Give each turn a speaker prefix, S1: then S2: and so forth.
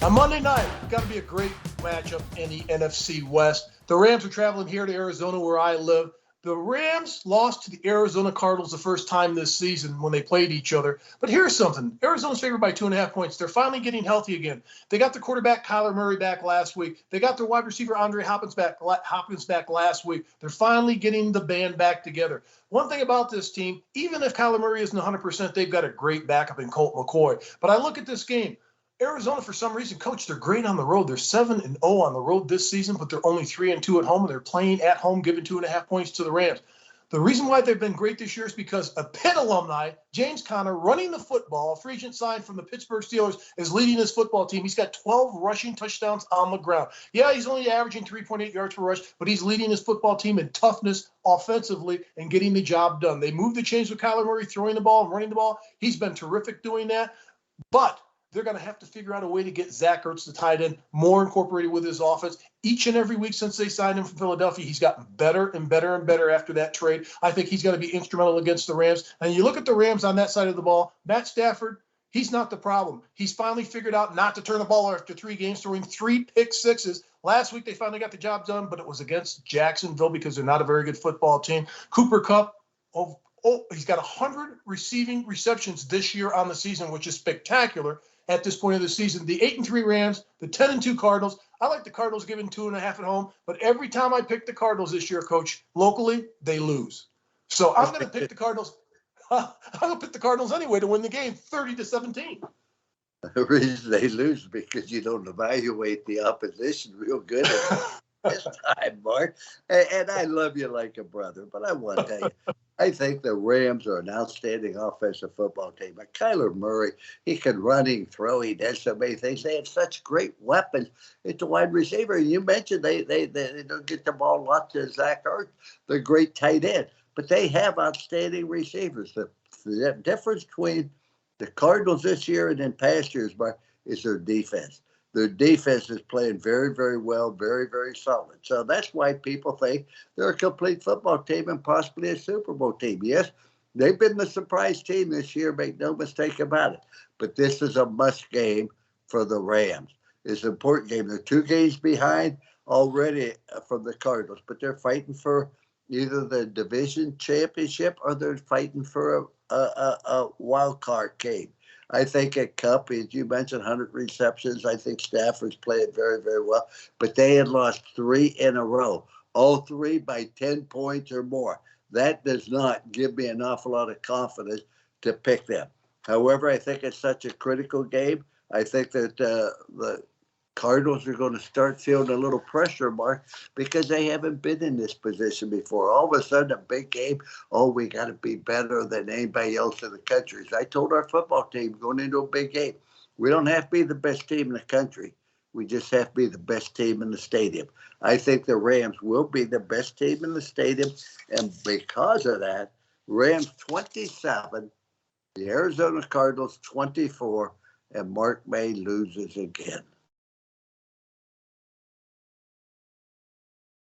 S1: On Monday night, got to be a great matchup in the NFC West. The Rams are traveling here to Arizona, where I live. The Rams lost to the Arizona Cardinals the first time this season when they played each other. But here's something. Arizona's favored by 2.5 points. They're finally getting healthy again. They got their quarterback, Kyler Murray, back last week. They got their wide receiver, Andre Hopkins back last week. They're finally getting the band back together. One thing about this team, even if Kyler Murray isn't 100%, they've got a great backup in Colt McCoy. But I look at this game. Arizona, for some reason, coach, they're great on the road. They're 7-0 on the road this season, but they're only 3-2 at home, and they're playing at home, giving 2.5 points to the Rams. The reason why they've been great this year is because a Pitt alumni, James Conner, running the football, a free agent signed from the Pittsburgh Steelers, is leading his football team. He's got 12 rushing touchdowns on the ground. Yeah, he's only averaging 3.8 yards per rush, but he's leading his football team in toughness offensively and getting the job done. They moved the chains with Kyler Murray throwing the ball and running the ball. He's been terrific doing that, but they're going to have to figure out a way to get Zach Ertz, the tight end, more incorporated with his offense. Each and every week since they signed him from Philadelphia, he's gotten better and better and better after that trade. I think he's going to be instrumental against the Rams. And you look at the Rams on that side of the ball, Matt Stafford, he's not the problem. He's finally figured out not to turn the ball after 3 games, throwing 3 pick sixes. Last week, they finally got the job done, but it was against Jacksonville because they're not a very good football team. Cooper Kupp, he's got 100 receiving receptions this year on the season, which is spectacular. At this point of the season, the 8-3 Rams, the 10-2 Cardinals. I like the Cardinals giving 2.5 at home, but every time I pick the Cardinals this year, Coach, locally, they lose. So I'm going to pick the Cardinals. I'm going to pick the Cardinals anyway to win the game, 30-17.
S2: The reason they lose is because you don't evaluate the opposition real good this time, Mark. And I love you like a brother, but I want to tell you, I think the Rams are an outstanding offensive football team. But Kyler Murray, he can run, he can throw, he does so many things. They have such great weapons. It's a wide receiver. You mentioned they don't get the ball a lot to Zach Ertz, the great tight end. But they have outstanding receivers. The difference between the Cardinals this year and in past years, Mark, is their defense. Their defense is playing very, very well, very, very solid. So that's why people think they're a complete football team and possibly a Super Bowl team. Yes, they've been the surprise team this year, make no mistake about it. But this is a must game for the Rams. It's an important game. They're 2 games behind already from the Cardinals, but they're fighting for either the division championship or they're fighting for a wild card game. I think at Cup, as you mentioned, 100 receptions. I think Stafford's playing very, very well. But they had lost 3 in a row, all 3 by 10 points or more. That does not give me an awful lot of confidence to pick them. However, I think it's such a critical game. I think that the Cardinals are going to start feeling a little pressure, Mark, because they haven't been in this position before. All of a sudden, a big game, we got to be better than anybody else in the country. As I told our football team going into a big game, we don't have to be the best team in the country. We just have to be the best team in the stadium. I think the Rams will be the best team in the stadium, and because of that, Rams 27, the Arizona Cardinals 24, and Mark May loses again.